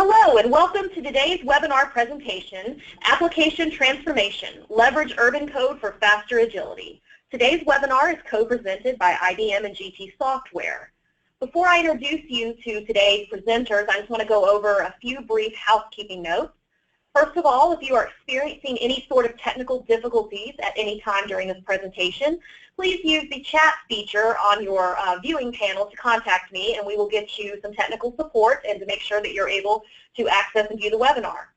Hello and welcome to today's webinar presentation, Application Transformation, Leverage UrbanCode for Faster Agility. Today's webinar is co-presented by IBM and GT Software. Before I introduce you to today's presenters, I just want to go over a few brief housekeeping notes. First of all, if you are experiencing any sort of technical difficulties at any time during this presentation, please use the chat feature on your viewing panel to contact me, and we will get you some technical support and to make sure that you're able to access and view the webinar.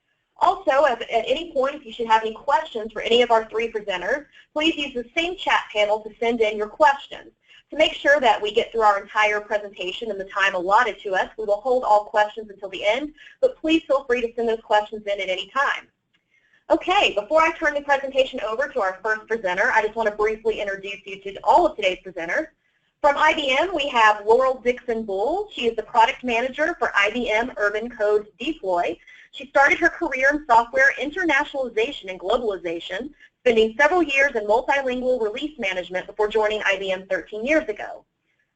Also, at any point, if you should have any questions for any of our three presenters, please use the same chat panel to send in your questions. To make sure that we get through our entire presentation in the time allotted to us, we will hold all questions until the end, but please feel free to send those questions in at any time. Okay, before I turn the presentation over to our first presenter, I just want to briefly introduce you to all of today's presenters. From IBM, we have Laurel Dickson-Bull. She is the product manager for IBM UrbanCode Deploy. She started her career in software internationalization and globalization, spending several years in multilingual release management before joining IBM 13 years ago.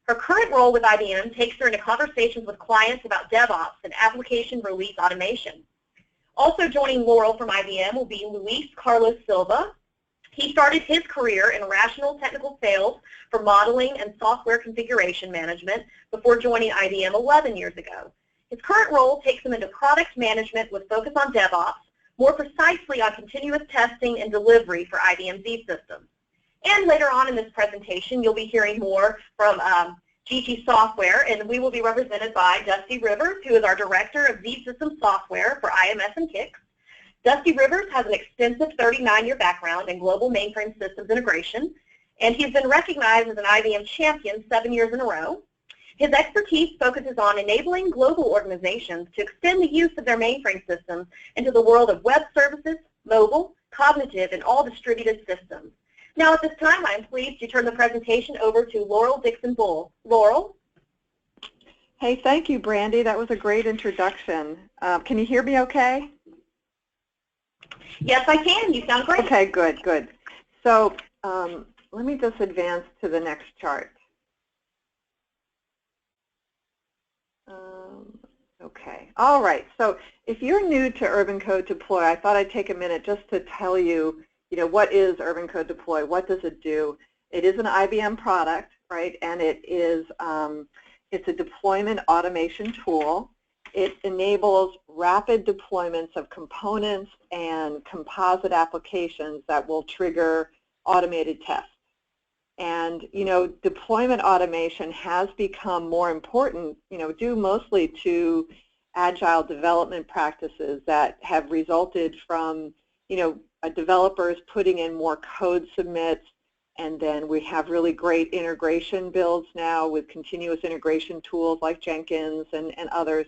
Her current role with IBM takes her into conversations with clients about DevOps and application release automation. Also joining Laurel from IBM will be Luis Carlos Silva. He started his career in rational technical sales for modeling and software configuration management before joining IBM 11 years ago. His current role takes him into product management with focus on DevOps, more precisely on continuous testing and delivery for IBM Z systems. And later on in this presentation, you'll be hearing more from GT Software, and we will be represented by Dusty Rivers, who is our Director of Z System Software for IMS and KICS. Dusty Rivers has an extensive 39-year background in global mainframe systems integration, and he's been recognized as an IBM champion 7 years in a row. His expertise focuses on enabling global organizations to extend the use of their mainframe systems into the world of web services, mobile, cognitive, and all distributed systems. Now at this time, I am pleased to turn the presentation over to Laurel Dickson-Bull. Laurel? Hey, thank you, Brandy. That was a great introduction. Can you hear me okay? Yes, I can. You sound great. Okay, good, good. So let me just advance to the next chart. Okay, all right. So if you're new to UrbanCode Deploy, I thought I'd take a minute just to tell you, what is UrbanCode Deploy? What does it do? It is an IBM product, right? And it is it's a deployment automation tool. It enables rapid deployments of components and composite applications that will trigger automated tests. And, deployment automation has become more important, due mostly to agile development practices that have resulted from, developers putting in more code submits, and then we have really great integration builds now with continuous integration tools like Jenkins and others.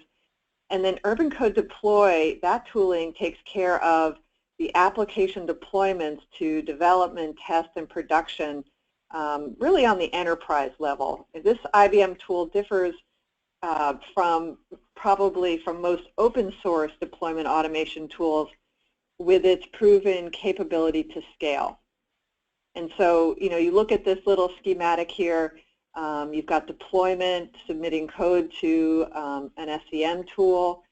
And then UrbanCode Deploy, that tooling takes care of the application deployments to development, test, and production, really on the enterprise level. This IBM tool differs probably from most open source deployment automation tools with its proven capability to scale. And so, you look at this little schematic here. You've got deployment, submitting code to an SEM tool.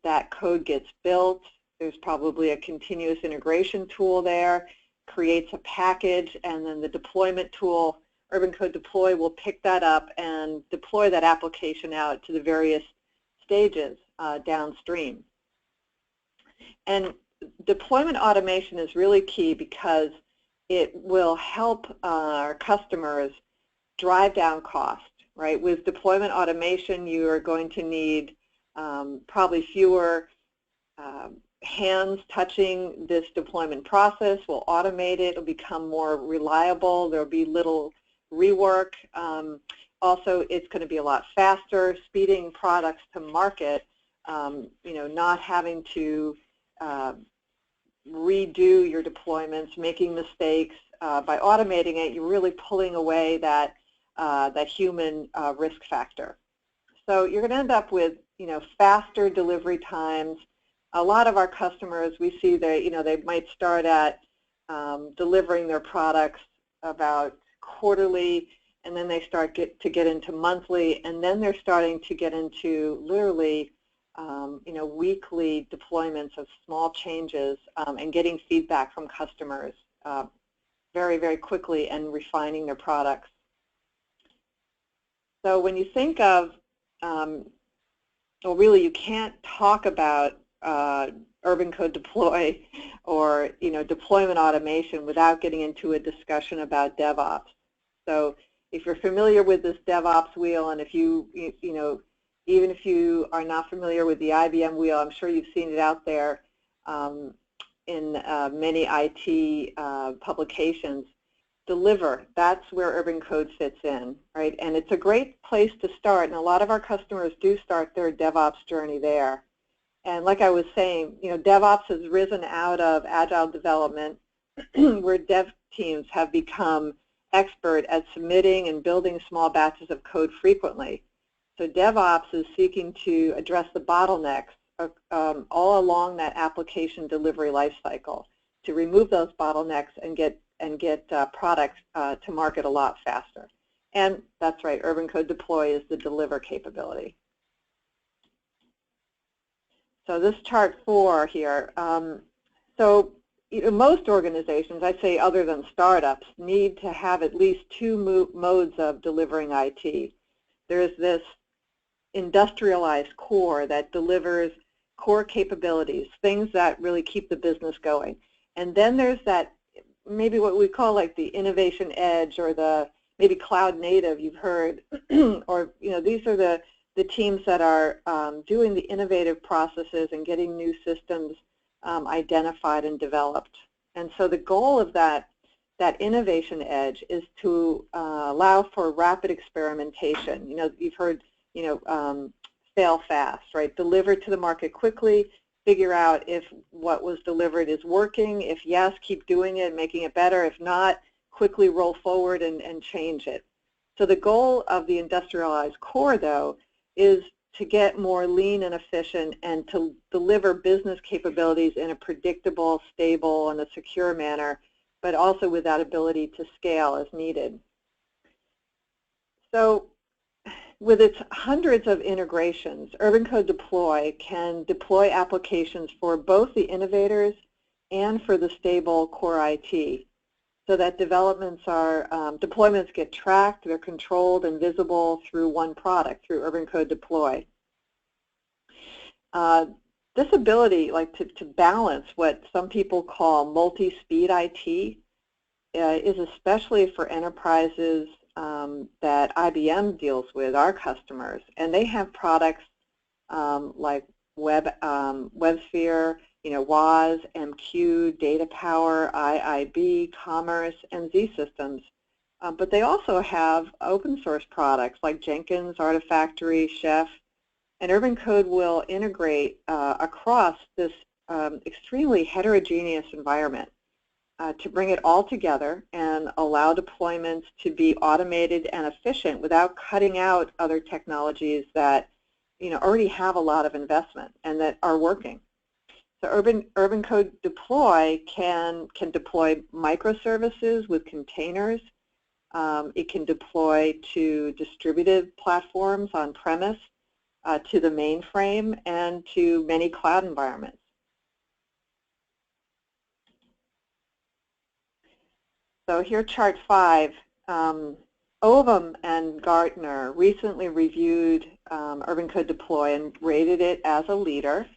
That code gets built. There's probably a continuous integration tool there, creates a package, and then the deployment tool, UrbanCode Deploy, will pick that up and deploy that application out to the various stages downstream. And deployment automation is really key because it will help our customers drive down cost, right? With deployment automation, you are going to need probably fewer hands touching this deployment process. We'll automate it. It'll become more reliable. There'll be little rework. Also, it's going to be a lot faster, speeding products to market, not having to redo your deployments, making mistakes. By automating it, you're really pulling away that human risk factor. So you're going to end up with faster delivery times. A lot of our customers, we see they might start at delivering their products about quarterly, and then they start to get into monthly, and then they're starting to get into literally weekly deployments of small changes and getting feedback from customers very, very quickly and refining their products. So when you think of, well, really you can't talk about UrbanCode Deploy or deployment automation without getting into a discussion about DevOps. So if you're familiar with this DevOps wheel, and if even if you are not familiar with the IBM wheel, I'm sure you've seen it out there in many IT publications. Deliver, that's where UrbanCode fits in, right? And it's a great place to start, and a lot of our customers do start their DevOps journey there. And like I was saying, DevOps has risen out of agile development where dev teams have become expert at submitting and building small batches of code frequently. So DevOps is seeking to address the bottlenecks all along that application delivery lifecycle to remove those bottlenecks and get products to market a lot faster. And that's right, UrbanCode Deploy is the deliver capability. So this chart 4 here, most organizations, I'd say other than startups, need to have at least 2 modes of delivering IT. There's this industrialized core that delivers core capabilities, things that really keep the business going. And then there's that, maybe what we call like the innovation edge, or the maybe cloud native you've heard, or these are the teams that are doing the innovative processes and getting new systems identified and developed. And so the goal of that innovation edge is to allow for rapid experimentation. You've heard fail fast, right? Deliver to the market quickly, figure out if what was delivered is working. If yes, keep doing it, making it better. If not, quickly roll forward and change it. So the goal of the industrialized core, though, is to get more lean and efficient and to deliver business capabilities in a predictable, stable, and a secure manner, but also with that ability to scale as needed. So with its hundreds of integrations, UrbanCode Deploy can deploy applications for both the innovators and for the stable core IT, so that deployments get tracked, they're controlled and visible through one product, through UrbanCode Deploy. This ability, to balance what some people call multi-speed IT, is especially for enterprises that IBM deals with, our customers, and they have products like WebSphere, WAS, MQ, Data Power, IIB, Commerce, and Z Systems. But they also have open source products like Jenkins, Artifactory, Chef, and UrbanCode will integrate across this extremely heterogeneous environment to bring it all together and allow deployments to be automated and efficient without cutting out other technologies that already have a lot of investment and that are working. So UrbanCode Deploy can deploy microservices with containers. It can deploy to distributed platforms on premise, to the mainframe, and to many cloud environments. So here, chart 5. Ovum and Gartner recently reviewed UrbanCode Deploy and rated it as a leader.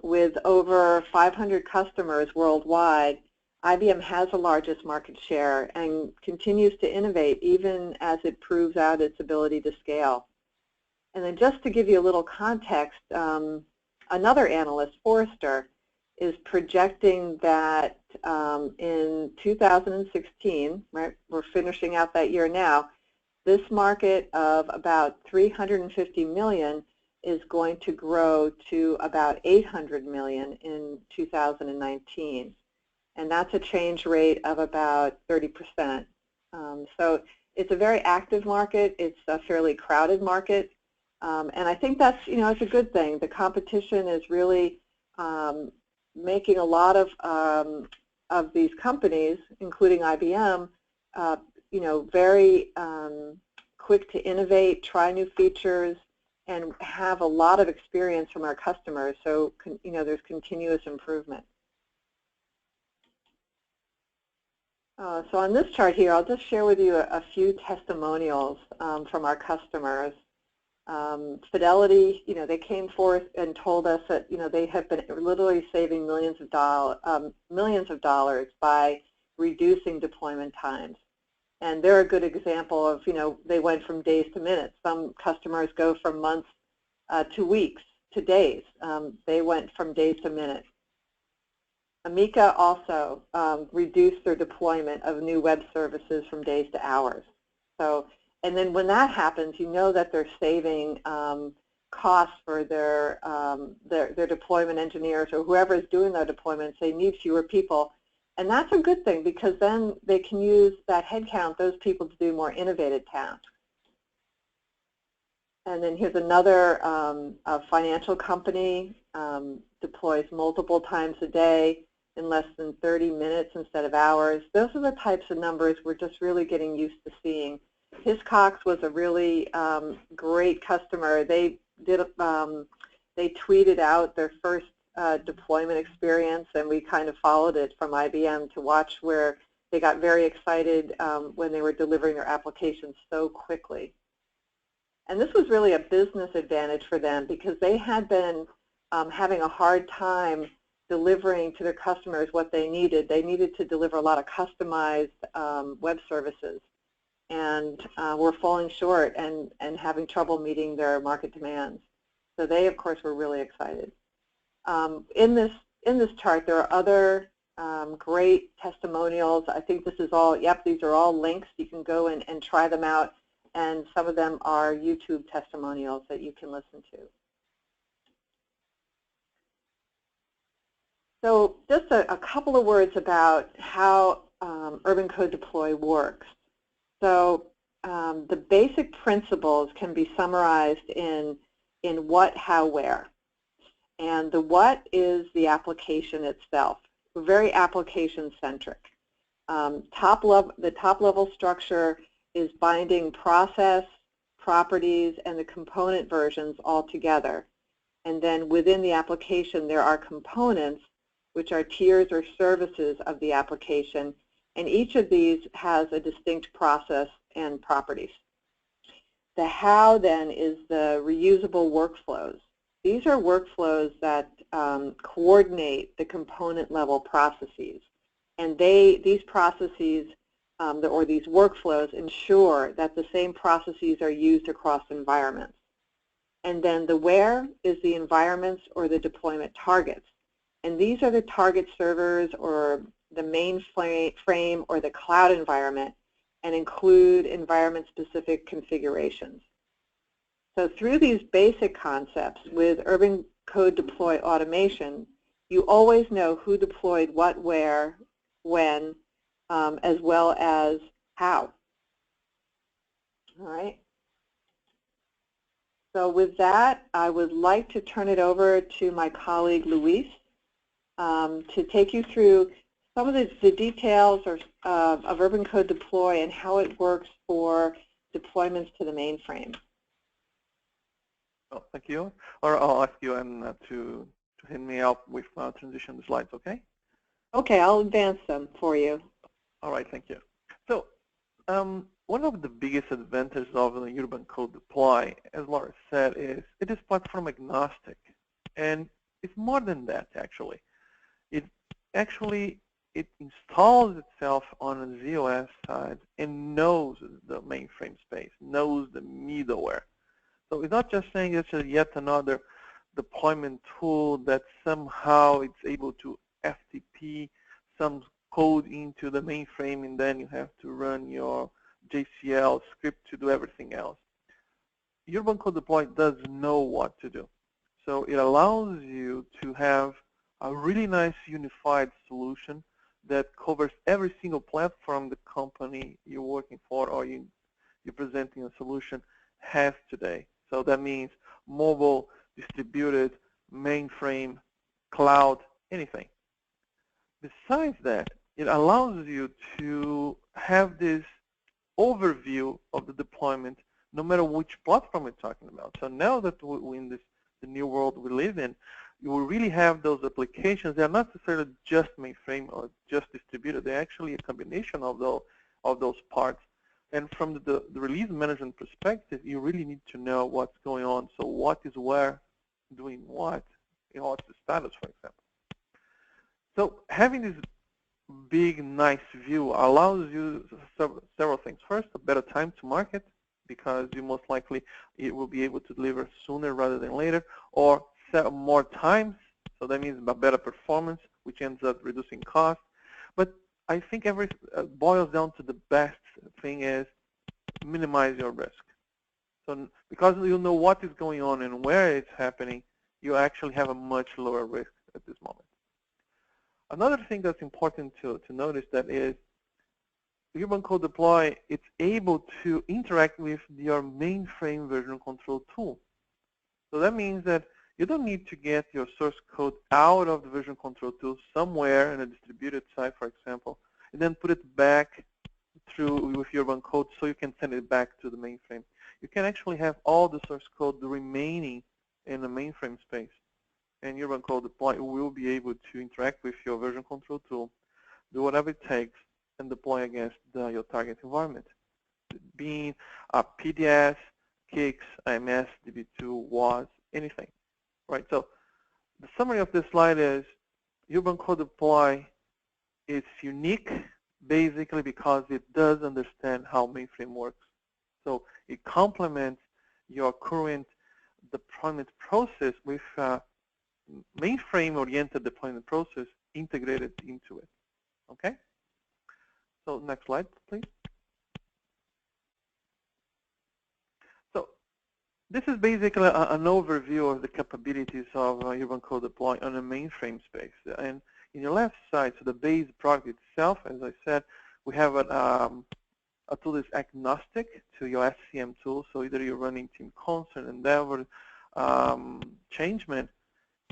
With over 500 customers worldwide, IBM has the largest market share and continues to innovate even as it proves out its ability to scale. And then just to give you a little context, another analyst, Forrester, is projecting that in 2016, right, we're finishing out that year now, this market of about 350 million is going to grow to about 800 million in 2019. And that's a change rate of about 30%. So it's a very active market. It's a fairly crowded market. And I think that's, it's a good thing. The competition is really making a lot of these companies, including IBM, very quick to innovate, try new features, and have a lot of experience from our customers. So, you know, there's continuous improvement. So on this chart here, I'll just share with you a few testimonials from our customers. Fidelity, you know, they came forth and told us that, you know, they have been literally saving millions of dollars by reducing deployment times. And they're a good example of, you know, they went from days to minutes. Some customers go from months to weeks to days. They went from days to minutes. Amica also reduced their deployment of new web services from days to hours. So, and then when that happens, you know that they're saving costs for their deployment engineers or whoever is doing their deployments. They need fewer people. And that's a good thing because then they can use that headcount, those people, to do more innovative tasks. And then here's another a financial company, deploys multiple times a day in less than 30 minutes instead of hours. Those are the types of numbers we're just really getting used to seeing. Hiscox was a really great customer. They did they tweeted out their first deployment experience, and we kind of followed it from IBM to watch where they got very excited when they were delivering their applications so quickly. And this was really a business advantage for them because they had been having a hard time delivering to their customers what they needed. They needed to deliver a lot of customized web services, and were falling short and having trouble meeting their market demands. So they, of course, were really excited. In this chart, there are other great testimonials. I think this is all, yep, these are all links. You can go and try them out, and some of them are YouTube testimonials that you can listen to. So just a couple of words about how UrbanCode Deploy works. So the basic principles can be summarized in what, how, where. And the what is the application itself. We're very application-centric. The top level structure is binding process, properties, and the component versions all together. And then within the application, there are components, which are tiers or services of the application, and each of these has a distinct process and properties. The how, then, is the reusable workflows. These are workflows that coordinate the component level processes, and these processes or these workflows ensure that the same processes are used across environments. And then the where is the environments or the deployment targets. And these are the target servers or the mainframe or the cloud environment, and include environment-specific configurations. So through these basic concepts with UrbanCode Deploy automation, you always know who deployed what, where, when, as well as how. All right. So with that, I would like to turn it over to my colleague Luis to take you through some of the details of UrbanCode Deploy and how it works for deployments to the mainframe. Oh, thank you. Or I'll ask you to hit me up with transition slides, okay? Okay, I'll advance them for you. All right, thank you. So one of the biggest advantages of the UrbanCode Deploy, as Laura said, is it is platform agnostic. And it's more than that, actually. It installs itself on a ZOS side and knows the mainframe space, knows the middleware. So it's not just saying it's yet another deployment tool that somehow it's able to FTP some code into the mainframe, and then you have to run your JCL script to do everything else. UrbanCode Deploy does know what to do. So it allows you to have a really nice unified solution that covers every single platform the company you're working for or you're presenting a solution has today. So that means mobile, distributed, mainframe, cloud, anything. Besides that, it allows you to have this overview of the deployment, no matter which platform we're talking about. So now that we're in the new world we live in, you will really have those applications. They're not necessarily just mainframe or just distributed. They're actually a combination of those parts. And from the release management perspective, you really need to know what's going on. So what is where, doing what, what's the status, for example. So having this big, nice view allows you several things. First, a better time to market, because you most likely it will be able to deliver sooner rather than later, or more times. So that means a better performance, which ends up reducing cost. But I think boils down to the best thing is minimize your risk. So because you know what is going on and where it's happening, you actually have a much lower risk at this moment. Another thing that's important to notice that is UrbanCode Deploy, it's able to interact with your mainframe version control tool. So that means that you don't need to get your source code out of the version control tool somewhere in a distributed site, for example, and then put it back through with UrbanCode so you can send it back to the mainframe. You can actually have all the source code remaining in the mainframe space. And UrbanCode Deploy will be able to interact with your version control tool, do whatever it takes, and deploy against your target environment, being PDS, KICS, IMS, DB2, WAS, anything. Right. So the summary of this slide is UrbanCode Deploy is unique basically because it does understand how mainframe works. So it complements your current deployment process with mainframe-oriented deployment process integrated into it. Okay? So next slide, please. So this is basically an overview of the capabilities of UrbanCode Deploy on a mainframe space. And in your left side, so the base product itself, as I said, we have a tool that's agnostic to your SCM tool. So either you're running Team Concert, Endeavor, Changement,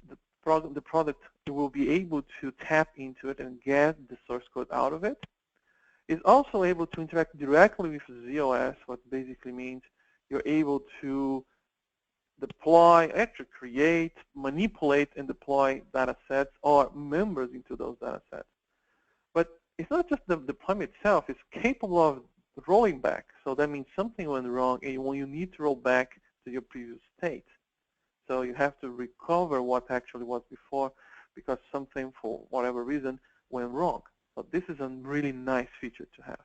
the product will be able to tap into it and get the source code out of it. It's also able to interact directly with ZOS, what basically means you're able to deploy, actually create, manipulate, and deploy data sets or members into those data sets. But it's not just the deployment itself, it's capable of rolling back. So that means something went wrong and when you need to roll back to your previous state. So you have to recover what actually was before because something, for whatever reason, went wrong. So this is a really nice feature to have.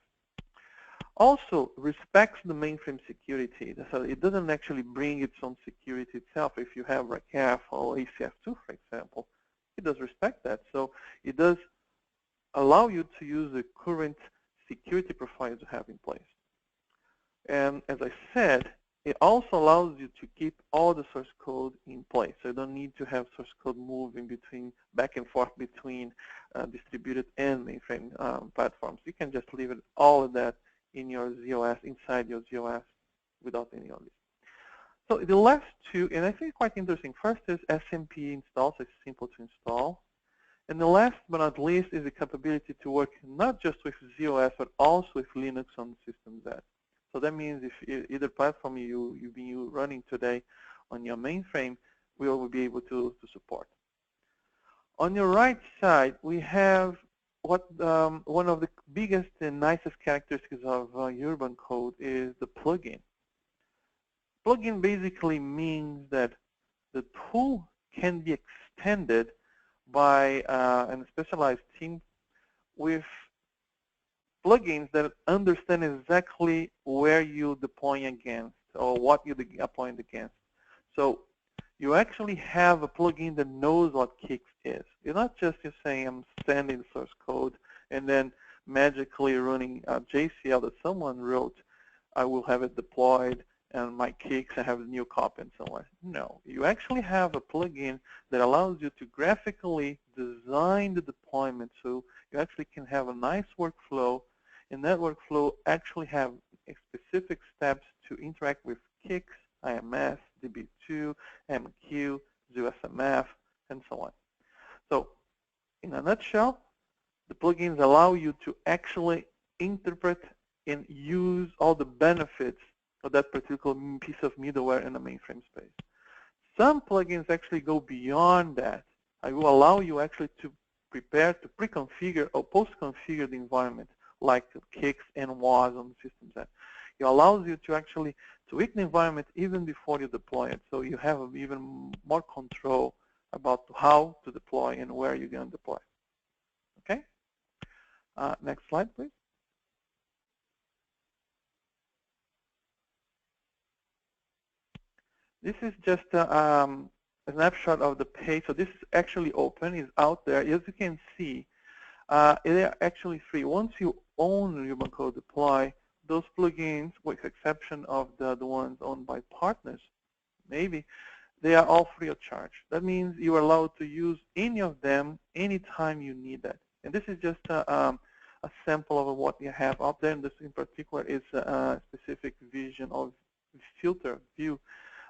Also, respects the mainframe security. So it doesn't actually bring its own security itself. If you have RACF or ACF2, for example, it does respect that. So it does allow you to use the current security profile you have in place. And as I said, it also allows you to keep all the source code in place. So you don't need to have source code moving back and forth between distributed and mainframe platforms. You can just leave it all of that in your ZOS, inside your ZOS, without any of this. So the last two, and I think quite interesting, first is SMP install, so it's simple to install. And the last but not least is the capability to work not just with ZOS, but also with Linux on System Z. So that means if either platform you've been running today on your mainframe, we will be able to support. On your right side, we have what one of the biggest and nicest characteristics of UrbanCode is the plugin. Plugin basically means that the tool can be extended by a specialized team with plugins that understand exactly where you're deploying against or what you're deploying against. So you actually have a plugin that knows what KICS is. You're not just saying I'm sending source code and then magically running a JCL that someone wrote. I will have it deployed and my KICS, I have a new copy and so on. No, you actually have a plugin that allows you to graphically design the deployment so you actually can have a nice workflow, and that workflow actually have specific steps to interact with KICS, IMS, DB2, MQ, ZOSMF, and so on. So in a nutshell, the plugins allow you to actually interpret and use all the benefits or that particular piece of middleware in the mainframe space. Some plugins actually go beyond that. I will allow you actually to prepare to pre-configure or post-configure the environment, like kicks and was on the system set. It allows you to actually tweak the environment even before you deploy it, so you have even more control about how to deploy and where you're going to deploy. Okay? Next slide, please. This is just a snapshot of the page. So this is actually open, is out there. As you can see, they are actually free. Once you own UrbanCode Deploy, those plugins, with exception of the ones owned by partners, maybe, they are all free of charge. That means you are allowed to use any of them anytime you need that. And this is just a sample of what you have out there. And this in particular is a specific vision of view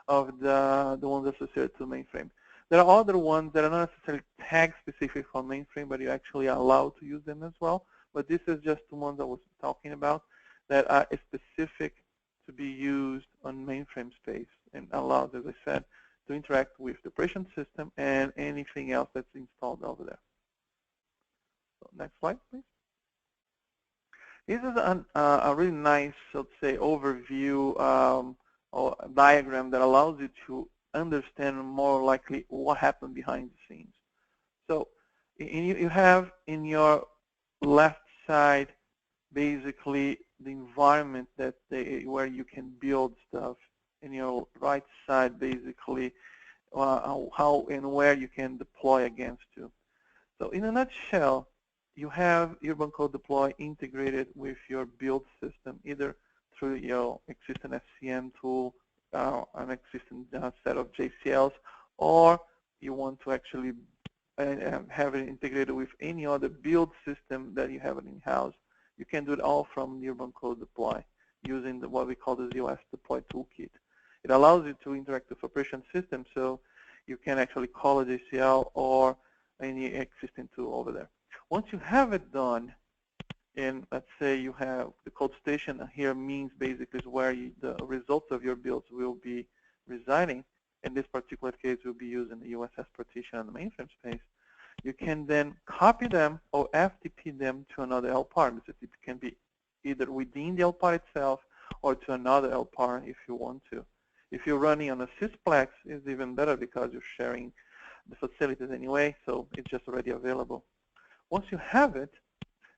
of the ones associated to mainframe. There are other ones that are not necessarily tag specific for mainframe, but you're actually allowed to use them as well. But this is just the ones I was talking about that are specific to be used on mainframe space and allows, as I said, to interact with the operation system and anything else that's installed over there. So next slide, please. This is a really nice, let's say, overview or a diagram that allows you to understand more likely what happened behind the scenes. So you have in your left side basically the environment that where you can build stuff. In your right side basically how and where you can deploy against to. So in a nutshell, you have UrbanCode Deploy integrated with your build system, either through your existing SCM tool, an existing set of JCLs, or you want to actually have it integrated with any other build system that you have in-house. You can do it all from UrbanCode Deploy using what we call the ZOS Deploy Toolkit. It allows you to interact with operation system, so you can actually call a JCL or any existing tool over there. Once you have it done, and let's say you have the code station here means basically is where the results of your builds will be residing. In this particular case, we'll be using the USS partition on the mainframe space. You can then copy them or FTP them to another LPAR. It can be either within the LPAR itself or to another LPAR if you want to. If you're running on a sysplex, it's even better because you're sharing the facilities anyway, so it's just already available. Once you have it,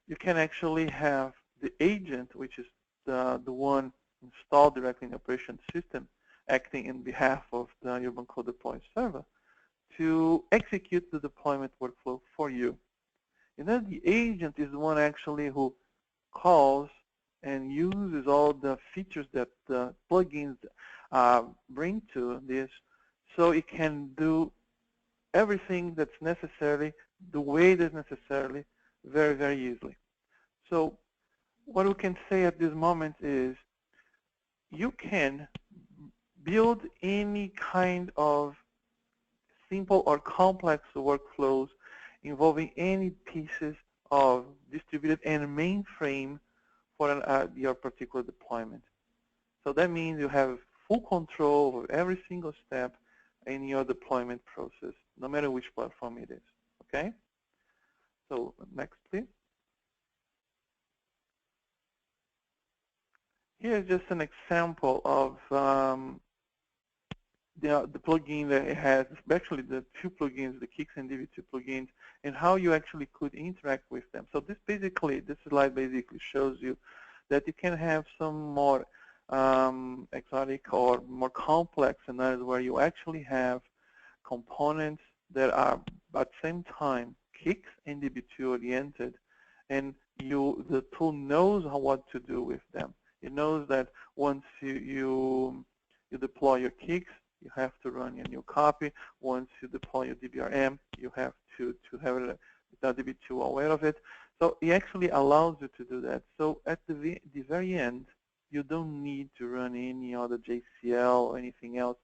you can actually have the agent, which is the one installed directly in the operation system, acting in behalf of the UrbanCode Deploy server, to execute the deployment workflow for you. And then the agent is the one actually who calls and uses all the features that the plugins bring to this, so it can do everything that's necessary, the way that's necessarily, very, very easily. So what we can say at this moment is you can build any kind of simple or complex workflows involving any pieces of distributed and mainframe for your particular deployment. So that means you have full control of every single step in your deployment process, no matter which platform it is. Okay? So next, please. Here's just an example of the plugin that it has, actually the two plugins, the Kicks and DB2 plugins, and how you actually could interact with them. So this slide basically shows you that you can have some more exotic or more complex scenarios where you actually have components that are at the same time Kicks and DB2 oriented, and the tool knows what to do with them. It knows that once you deploy your Kicks, you have to run your new copy. Once you deploy your DBRM, you have to have the DB2 aware of it. So it actually allows you to do that. So at the very end, you don't need to run any other JCL or anything else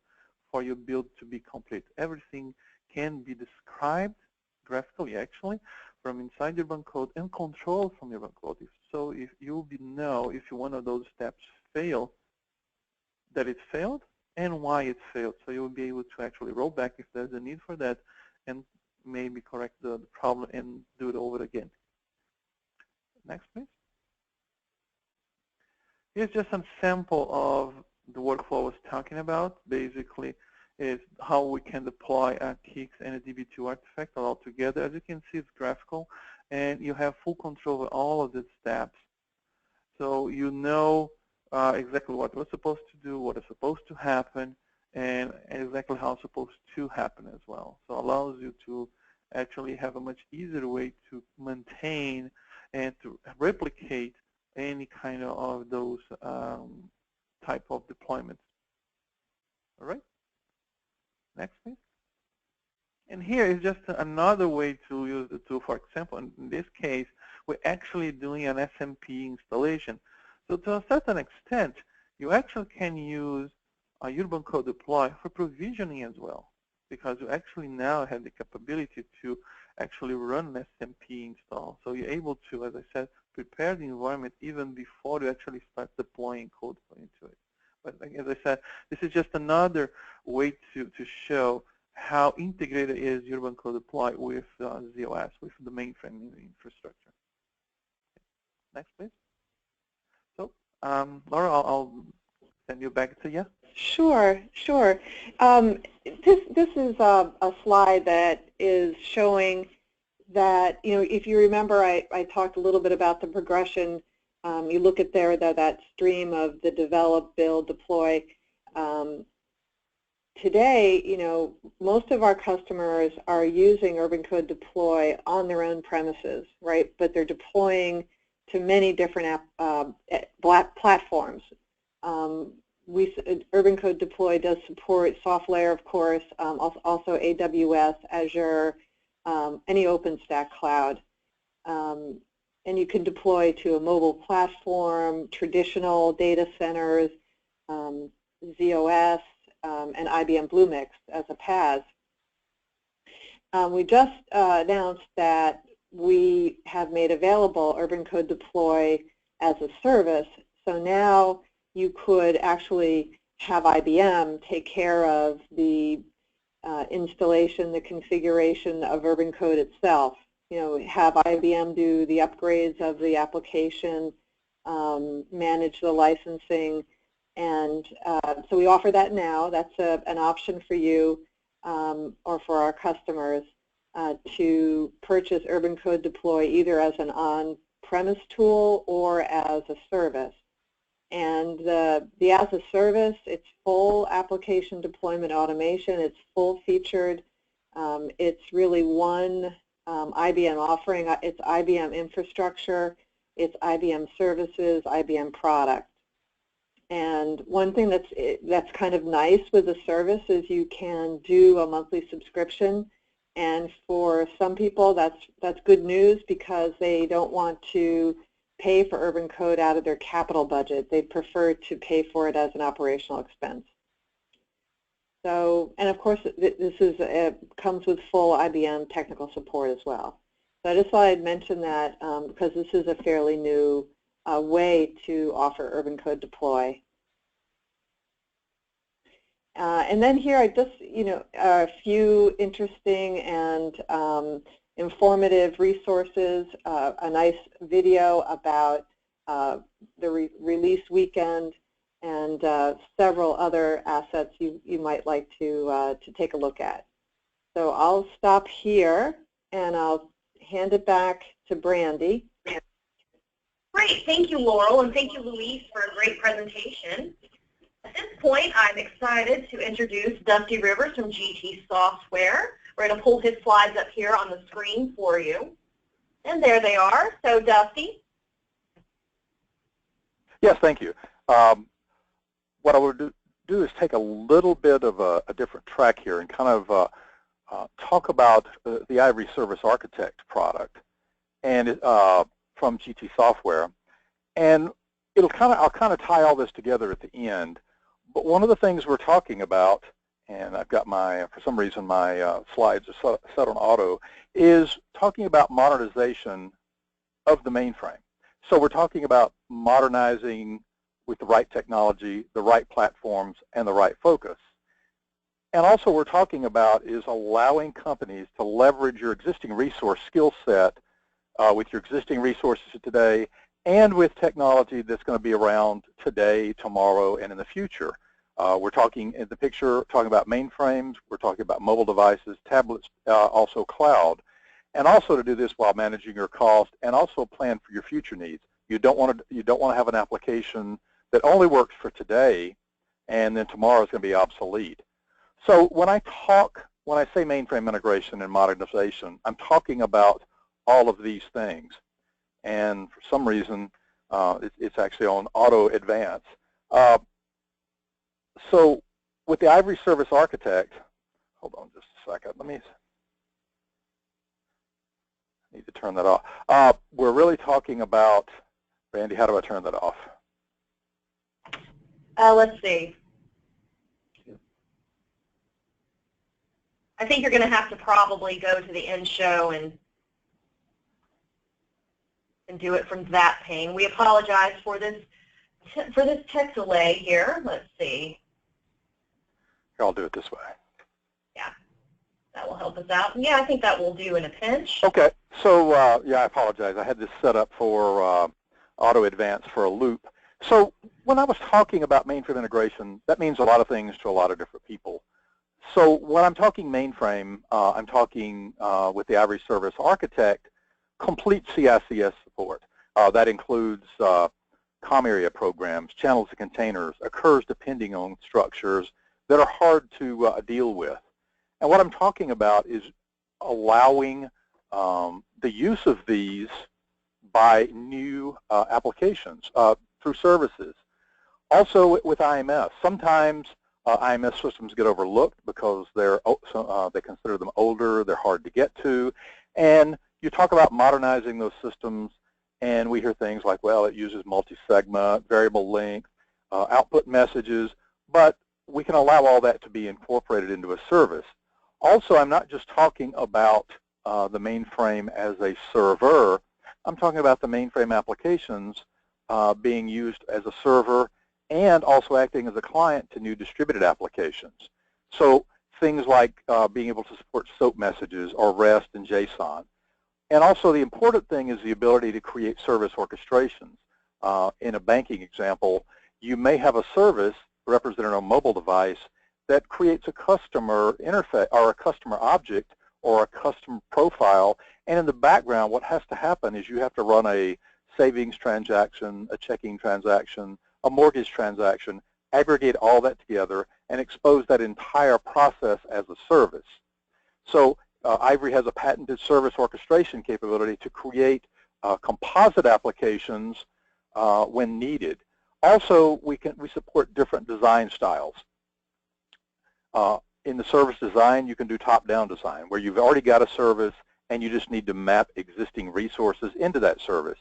for your build to be complete. Everything can be described graphically, actually, from inside UrbanCode and controlled from UrbanCode. So if you know if one of those steps fail, that it failed and why it failed. So you will be able to actually roll back if there's a need for that and maybe correct the problem and do it over again. Next, please. Here's just some sample of the workflow I was talking about. Basically, is how we can deploy a Kix and a DB2 artifact all together. As you can see, it's graphical, and you have full control over all of the steps. So you know exactly what we're supposed to do, what is supposed to happen, and exactly how it's supposed to happen as well. So it allows you to actually have a much easier way to maintain and to replicate any kind of those type of deployments. All right? Next, please. And here is just another way to use the tool. For example, in this case, we're actually doing an SMP installation. So to a certain extent, you actually can use a UrbanCode deploy for provisioning as well, because you actually now have the capability to actually run an SMP install. So you're able to, as I said, prepare the environment even before you actually start deploying code into it. But as I said, this is just another way to show how integrated is UrbanCode deploy with ZOS, with the mainframe infrastructure. Next, please. So, Laura, I'll send you back to you. Sure, sure. This is a slide that is showing that, you know, if you remember, I talked a little bit about the progression. You look at there that stream of the develop, build, deploy. Today, you know, most of our customers are using UrbanCode deploy on their own premises, right? But they're deploying to many different platforms. UrbanCode deploy does support SoftLayer, of course, also AWS, Azure, any OpenStack cloud. And you can deploy to a mobile platform, traditional data centers, ZOS, and IBM Bluemix as a PaaS. We just announced that we have made available UrbanCode deploy as a service. So now you could actually have IBM take care of the installation, the configuration of UrbanCode itself. You know, have IBM do the upgrades of the application, manage the licensing, and so we offer that now. That's an option for you or for our customers to purchase UrbanCode deploy either as an on-premise tool or as a service. And the as a service, it's full application deployment automation. It's full featured. It's really one IBM offering. It's IBM infrastructure. It's IBM services, IBM product. And one thing that's kind of nice with the service is you can do a monthly subscription. And for some people, that's good news because they don't want to pay for UrbanCode out of their capital budget. They prefer to pay for it as an operational expense. So, and of course, this comes with full IBM technical support as well. So I just thought I'd mention that because this is a fairly new way to offer UrbanCode deploy. And then here I just, you know, a few interesting and informative resources, a nice video about the release weekend, and several other assets you might like to take a look at. So I'll stop here and I'll hand it back to Brandy. Great, thank you, Laurel, and thank you, Luis, for a great presentation. At this point, I'm excited to introduce Dusty Rivers from GT Software. We're going to pull his slides up here on the screen for you. And there they are. So, Dusty. Yes, thank you. What I would do is take a little bit of a different track here and kind of talk about the Ivory Service Architect product and from GT Software. And I'll kind of tie all this together at the end. But one of the things we're talking about, and I've got for some reason my slides are set on auto, is talking about modernization of the mainframe. So we're talking about modernizing with the right technology, the right platforms, and the right focus. And also what we're talking about is allowing companies to leverage your existing resource skill set with your existing resources today and with technology that's going to be around today, tomorrow, and in the future. We're talking in the picture, talking about mainframes, we're talking about mobile devices, tablets, also cloud. And also to do this while managing your cost and also plan for your future needs. You don't want to have an application that only works for today and then tomorrow is going to be obsolete. So when I say mainframe integration and modernization, I'm talking about all of these things. And for some reason, it's actually on auto advance. So with the Ivory Service Architect, hold on just a second. I need to turn that off. We're really talking about, Randy, how do I turn that off? Let's see. I think you're going to have to probably go to the end show and do it from that pane. We apologize for this tech delay here. Let's see. Here, I'll do it this way. Yeah, that will help us out. And yeah, I think that will do in a pinch. Okay, so yeah, I apologize. I had this set up for auto advance for a loop. So when I was talking about mainframe integration, that means a lot of things to a lot of different people. So when I'm talking mainframe, I'm talking with the Ivory Service Architect, complete CICS support. That includes COM area programs, channels and containers, occurs depending on structures that are hard to deal with. And what I'm talking about is allowing the use of these by new applications through services. Also with IMS, sometimes IMS systems get overlooked because they consider them older, they're hard to get to, and you talk about modernizing those systems, and we hear things like, well, it uses multi-segment, variable length, output messages, but we can allow all that to be incorporated into a service. Also, I'm not just talking about the mainframe as a server. I'm talking about the mainframe applications being used as a server and also acting as a client to new distributed applications. So things like being able to support SOAP messages or REST and JSON. And also the important thing is the ability to create service orchestrations. In a banking example, you may have a service represented on a mobile device that creates a customer interface or a customer object or a custom profile. And in the background, what has to happen is you have to run a savings transaction, a checking transaction, a mortgage transaction, aggregate all that together, and expose that entire process as a service. So Ivory has a patented service orchestration capability to create composite applications when needed. Also, we support different design styles. In the service design, you can do top-down design, where you've already got a service and you just need to map existing resources into that service.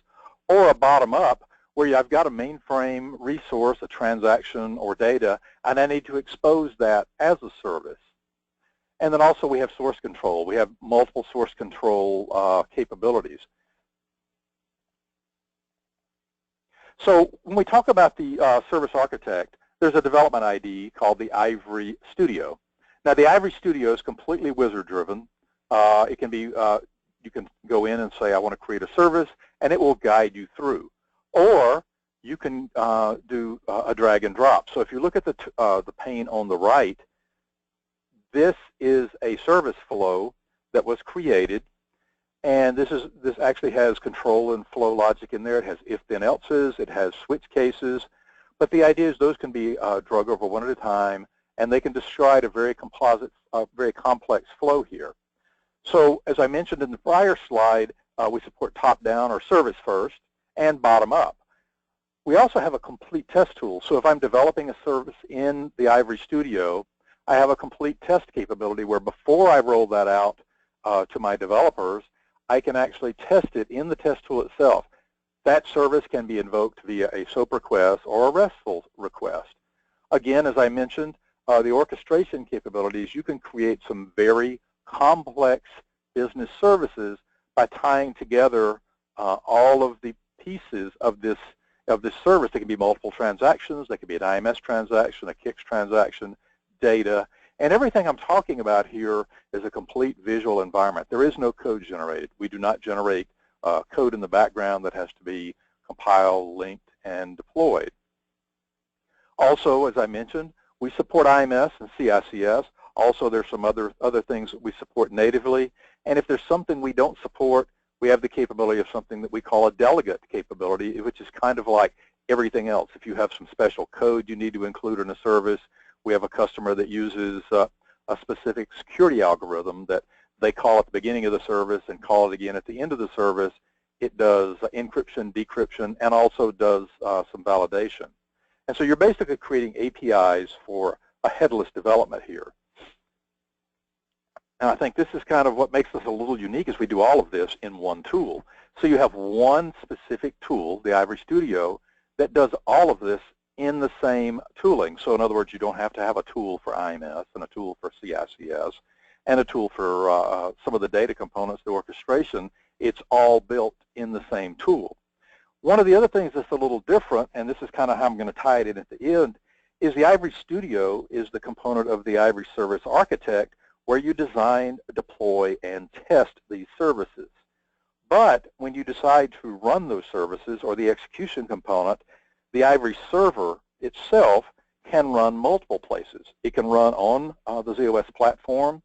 Or a bottom-up, where I've got a mainframe resource, a transaction or data, and I need to expose that as a service. And then also we have source control. We have multiple source control capabilities. So when we talk about the service architect, there's a development ID called the Ivory Studio. Now the Ivory Studio is completely wizard-driven. It can be, you can go in and say, I want to create a service, and it will guide you through. Or you can do a drag and drop. So if you look at the pane on the right, this is a service flow that was created, and this actually has control and flow logic in there. It has if-then-else's, it has switch cases, but the idea is those can be drug over one at a time, and they can describe a very very complex flow here. So as I mentioned in the prior slide, we support top-down or service first and bottom-up. We also have a complete test tool. So if I'm developing a service in the Ivory Studio, I have a complete test capability where before I roll that out to my developers, I can actually test it in the test tool itself. That service can be invoked via a SOAP request or a RESTful request. Again, as I mentioned, the orchestration capabilities, you can create some very complex business services by tying together all of the pieces of this of this service. There can be multiple transactions. There can be an IMS transaction, a KIX transaction, data, and everything I'm talking about here is a complete visual environment. There is no code generated. We do not generate code in the background that has to be compiled, linked, and deployed. Also, as I mentioned, we support IMS and CICS. Also, there's some other things that we support natively. And if there's something we don't support, we have the capability of something that we call a delegate capability, which is kind of like everything else. If you have some special code you need to include in a service, we have a customer that uses a specific security algorithm that they call at the beginning of the service and call it again at the end of the service. It does encryption, decryption, and also does some validation. And so you're basically creating APIs for a headless development here. And I think this is kind of what makes us a little unique, is we do all of this in one tool. So you have one specific tool, the Ivory Studio, that does all of this in the same tooling. So in other words, you don't have to have a tool for IMS and a tool for CICS and a tool for some of the data components, the orchestration. It's all built in the same tool. One of the other things that's a little different, and this is kind of how I'm going to tie it in at the end, is the Ivory Studio is the component of the Ivory Service Architect where you design, deploy, and test these services. But when you decide to run those services, or the execution component, the Ivory server itself can run multiple places. It can run on the ZOS platform.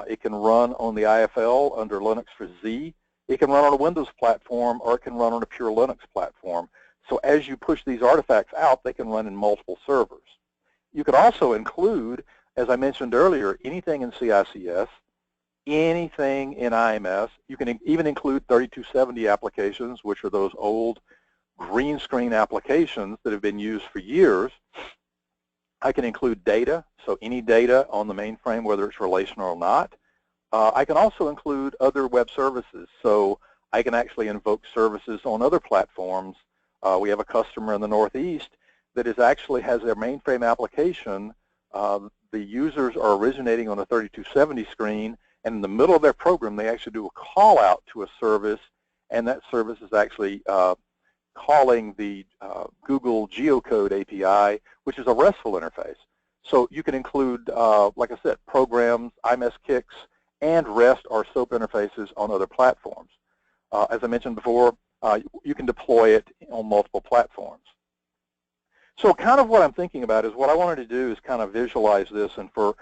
It can run on the IFL under Linux for Z. It can run on a Windows platform, or it can run on a pure Linux platform. So as you push these artifacts out, they can run in multiple servers. You could also include, as I mentioned earlier, anything in CICS, anything in IMS. You can even include 3270 applications, which are those old green screen applications that have been used for years. I can include data, so any data on the mainframe, whether it's relational or not. I can also include other web services, so I can actually invoke services on other platforms. We have a customer in the Northeast that actually has their mainframe application. The users are originating on a 3270 screen, and in the middle of their program, they actually do a call out to a service, and that service is actually calling the Google Geocode API, which is a RESTful interface. So you can include, like I said, programs, IMS KIX, and REST or SOAP interfaces on other platforms. As I mentioned before, you can deploy it on multiple platforms. So kind of what I'm thinking about is what I wanted to do is kind of visualize this, and for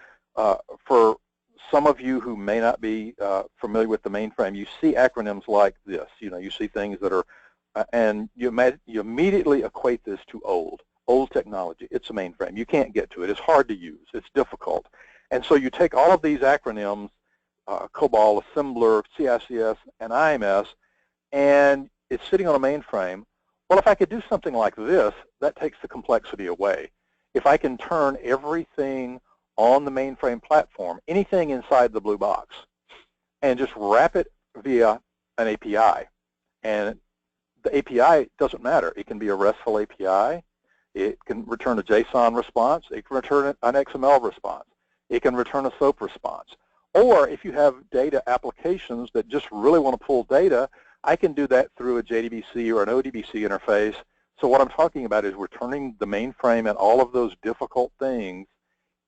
some of you who may not be familiar with the mainframe, you see acronyms like this. You know, you see things that are, and you immediately equate this to old technology. It's a mainframe. You can't get to it. It's hard to use. It's difficult. And so you take all of these acronyms, COBOL, Assembler, CICS, and IMS, and it's sitting on a mainframe. Well, if I could do something like this, that takes the complexity away. If I can turn everything on the mainframe platform, anything inside the blue box, and just wrap it via an API, and the API doesn't matter. It can be a RESTful API. It can return a JSON response. It can return an XML response. It can return a SOAP response. Or if you have data applications that just really want to pull data, I can do that through a JDBC or an ODBC interface. So what I'm talking about is we're turning the mainframe and all of those difficult things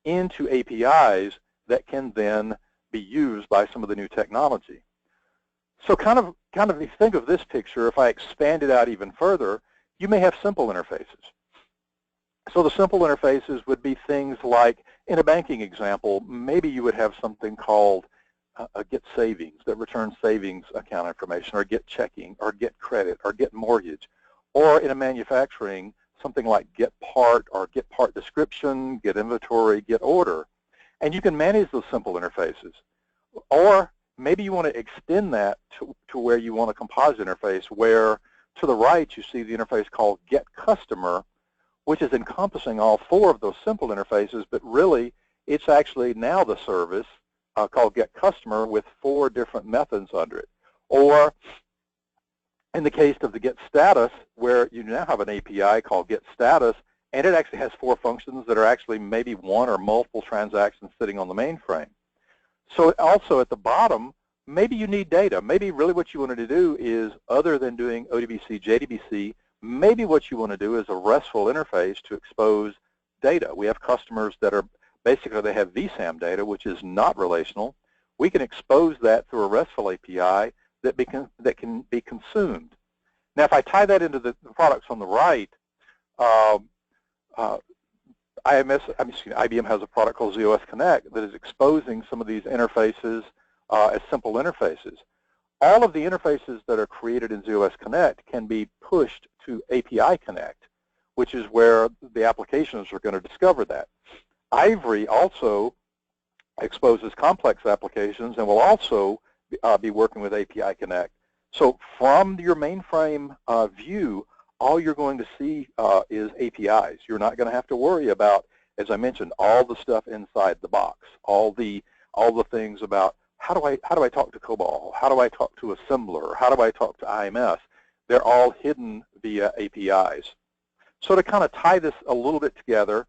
into APIs that can then be used by some of the new technology. So kind of if you think of this picture, if I expand it out even further, you may have simple interfaces. So the simple interfaces would be things like, in a banking example, maybe you would have something called a get savings that returns savings account information, or get checking, or get credit, or get mortgage. Or in a manufacturing, something like get part, or get part description, get inventory, get order. And you can manage those simple interfaces. Or maybe you want to extend that to where you want a composite interface, where to the right you see the interface called get customer, which is encompassing all four of those simple interfaces, but really it's actually now the service called get customer with 4 different methods under it. Or in the case of the get status, where you now have an API called get status, and it actually has 4 functions that are actually maybe 1 or multiple transactions sitting on the mainframe. So also at the bottom, maybe you need data. Maybe really what you wanted to do is, other than doing ODBC, JDBC, Maybe what you want to do is a RESTful interface to expose data. We have customers that are basically, they have VSAM data, which is not relational. We can expose that through a RESTful API that can be consumed. Now, if I tie that into the products on the right, IBM has a product called ZOS Connect that is exposing some of these interfaces as simple interfaces. All of the interfaces that are created in ZOS Connect can be pushed to API Connect, which is where the applications are going to discover that. Ivory also exposes complex applications and will also be working with API Connect. So from your mainframe view, all you're going to see is APIs. You're not going to have to worry about, as I mentioned, all the stuff inside the box, all the things about how do I talk to COBOL, how do I talk to Assembler, how do I talk to IMS. They're all hidden via APIs. So to kind of tie this a little bit together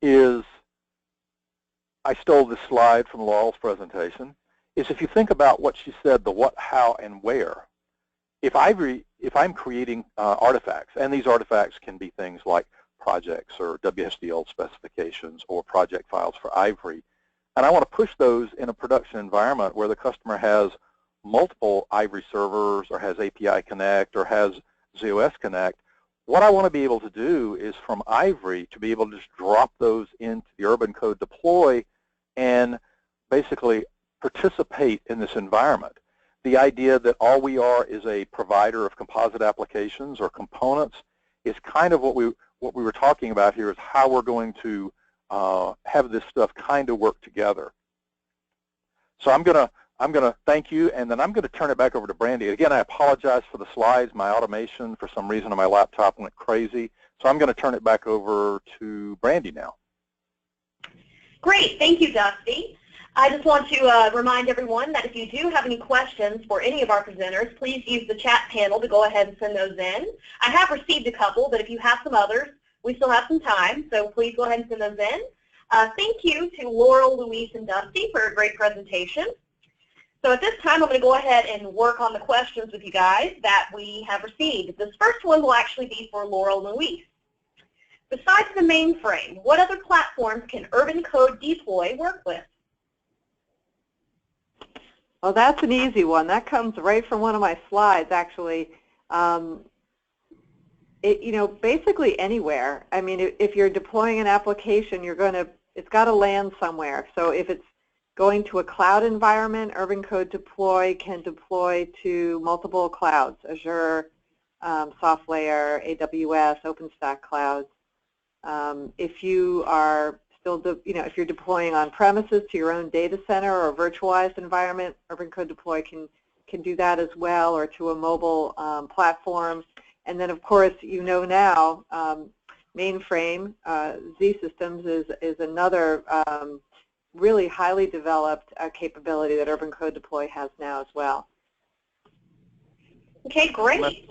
is, I stole this slide from Laurel's presentation, is if you think about what she said, the what, how, and where. If I'm creating artifacts, and these artifacts can be things like projects or WSDL specifications or project files for Ivory, and I want to push those in a production environment where the customer has multiple Ivory servers or has API Connect or has ZOS Connect, what I want to be able to do is from Ivory to be able to just drop those into the UrbanCode deploy and basically participate in this environment. The idea that all we are is a provider of composite applications or components is kind of what we were talking about here, is how we're going to have this stuff kind of work together. So I'm gonna thank you, and then I'm going to turn it back over to Brandy. Again, I apologize for the slides. My automation, for some reason, on my laptop went crazy. So I'm going to turn it back over to Brandy now. Great, thank you, Dusty. I just want to remind everyone that if you do have any questions for any of our presenters, please use the chat panel to go ahead and send those in. I have received a couple, but if you have some others, we still have some time, so please go ahead and send those in. Thank you to Laurel, Luis, and Dusty for a great presentation. So at this time, I'm going to go ahead and work on the questions with you guys that we have received. This first one will actually be for Laurel and Luis. Besides the mainframe, what other platforms can UrbanCode Deploy work with? Well, that's an easy one. That comes right from one of my slides, actually. Basically anywhere. I mean, if you're deploying an application, it's got to land somewhere. So if it's going to a cloud environment, UrbanCode Deploy can deploy to multiple clouds: Azure, SoftLayer, AWS, OpenStack clouds. If you are still, if you're deploying on premises to your own data center or a virtualized environment, UrbanCode Deploy can do that as well, or to a mobile platform. And then, of course, now mainframe Z systems is another really highly developed capability that UrbanCode Deploy has now as well. Okay, great.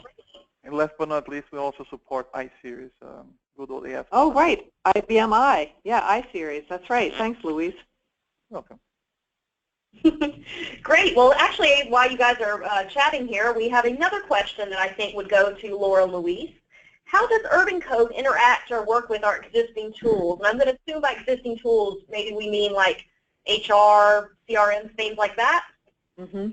And last but not least, we also support iSeries. Good old AF. Oh, right, IBM I. Yeah, iSeries. That's right. Thanks, Luis. Welcome. Great. Well, actually, while you guys are chatting here, we have another question that I think would go to Laura and Luis. How does UrbanCode interact or work with our existing tools? And I'm going to assume by existing tools, maybe we mean like HR, CRM, things like that. Mm-hmm.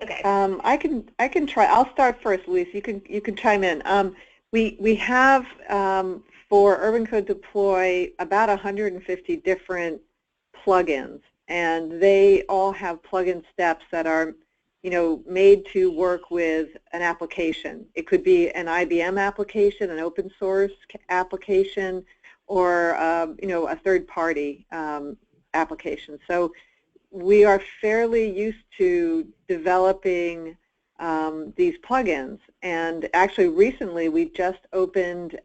Okay. I can try. I'll start first, Luis. You can chime in. We have for UrbanCode Deploy about 150 different plugins, and they all have plugin steps that are made to work with an application. It could be an IBM application, an open source application, or a third-party application. So we are fairly used to developing these plugins, and actually recently we just opened,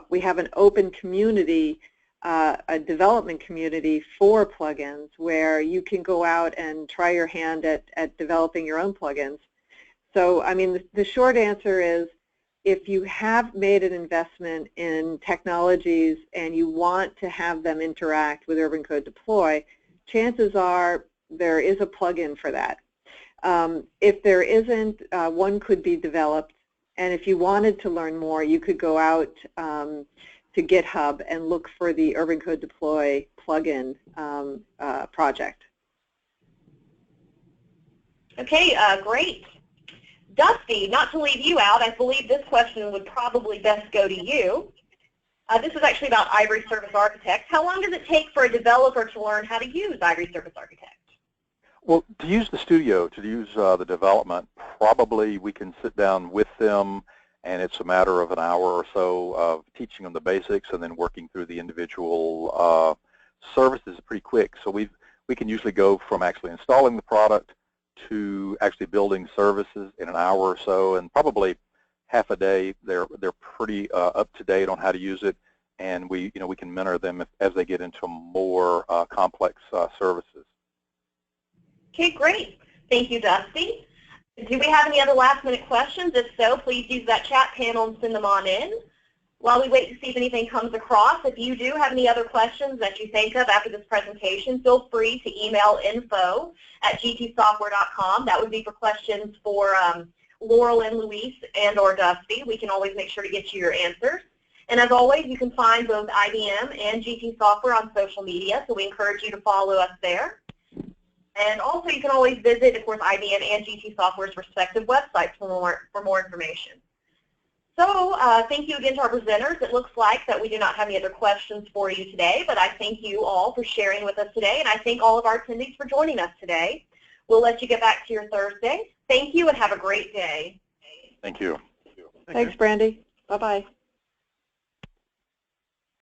we have an open community, a development community for plugins where you can go out and try your hand at developing your own plugins. So, I mean, the short answer is, if you have made an investment in technologies and you want to have them interact with UrbanCode Deploy, chances are there is a plugin for that. If there isn't, one could be developed And if you wanted to learn more, you could go out to GitHub and look for the UrbanCode Deploy plugin project. Okay, great. Dusty, not to leave you out, I believe this question would probably best go to you. This is actually about Ivory Service Architect. How long does it take for a developer to learn how to use Ivory Service Architect? Well, to use the studio, to use the development, probably we can sit down with them, and it's a matter of an hour or so of teaching them the basics and then working through the individual services pretty quick. So we can usually go from actually installing the product to actually building services in an hour or so, and probably half a day. They're pretty up to date on how to use it, and we can mentor them as they get into more complex services. Okay, great. Thank you, Dusty. Do we have any other last-minute questions? If so, please use that chat panel and send them on in. While we wait to see if anything comes across, if you do have any other questions that you think of after this presentation, feel free to email info@gtsoftware.com. That would be for questions for Laurel and Luis and or Dusty. We can always make sure to get you your answers. And as always, you can find both IBM and GT Software on social media, so we encourage you to follow us there. And also, you can always visit, of course, IBM and GT Software's respective websites for more information. So thank you again to our presenters. It looks like that we do not have any other questions for you today, but I thank you all for sharing with us today, and I thank all of our attendees for joining us today. We'll let you get back to your Thursday. Thank you, and have a great day. Thank you. Thanks, Brandy. Bye-bye.